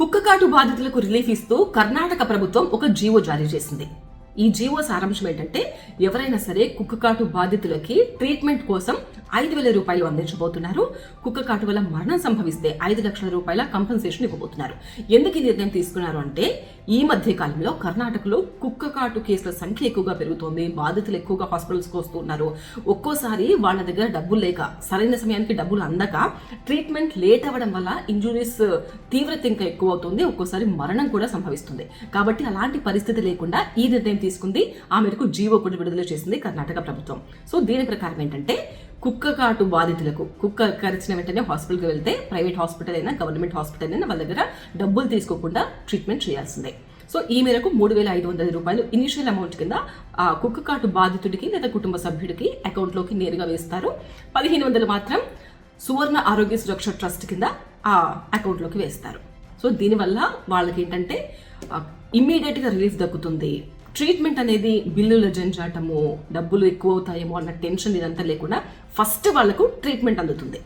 కుక్కకాటు బాధితులకు రిలీఫ్ ఇస్తూ కర్ణాటక ప్రభుత్వం ఒక జీవో జారీ చేసింది. ఈ జీవో సారాంశం ఏంటంటే, ఎవరైనా సరే కుక్కకాటు బాధితులకి ట్రీట్మెంట్ కోసం 5,000 రూపాయలు అందించబోతున్నారు. కుక్కకాటు వల్ల మరణం సంభవిస్తే 5 లక్షల రూపాయల కంపెన్సేషన్ ఇవ్వబోతున్నారు. ఎందుకు ఈ నిర్ణయం తీసుకున్నారు అంటే, ఈ మధ్య కాలంలో కర్ణాటకలో కుక్కకాటు కేసుల సంఖ్య ఎక్కువగా పెరుగుతోంది. బాధితులు ఎక్కువగా హాస్పిటల్స్కి వస్తున్నారు. ఒక్కోసారి వాళ్ళ దగ్గర డబ్బులు లేక, సరైన సమయానికి డబ్బులు అందక ట్రీట్మెంట్ లేట్ అవ్వడం వల్ల ఇంజురీస్ తీవ్రత ఇంకా ఎక్కువ అవుతుంది. ఒక్కోసారి మరణం కూడా సంభవిస్తుంది. కాబట్టి అలాంటి పరిస్థితి లేకుండా ఈ నిర్ణయం తీసుకుంది. ఆ మేరకు జీవో కూడా విడుదల చేసింది కర్ణాటక ప్రభుత్వం. సో దీని ప్రకారం ఏంటంటే, కుక్కకాటు బాధితులకు కుక్క కరిచిన వెంటనే హాస్పిటల్కి వెళ్తే, ప్రైవేట్ హాస్పిటల్ అయినా గవర్నమెంట్ హాస్పిటల్ అయినా వాళ్ళ దగ్గర డబ్బులు తీసుకోకుండా ట్రీట్మెంట్ చేయాల్సిందే. సో ఈ మేరకు 3,500 రూపాయలు ఇనిషియల్ అమౌంట్ కింద కుక్కకాటు బాధితుడికి లేదా కుటుంబ సభ్యుడికి అకౌంట్లోకి నేరుగా వేస్తారు. 1,500 మాత్రం సువర్ణ ఆరోగ్య సురక్ష ట్రస్ట్ కింద ఆ అకౌంట్లోకి వేస్తారు. సో దీనివల్ల వాళ్ళకి ఏంటంటే ఇమ్మీడియట్గా రిలీఫ్ దక్కుతుంది. ట్రీట్మెంట్ అనేది బిల్లుల జంజాటము, డబ్బులు ఎక్కువ అవుతాయేమో అన్న టెన్షన్ ఇదంతా లేకుండా ఫస్ట్ వాళ్లకు ట్రీట్మెంట్ అందుతుంది.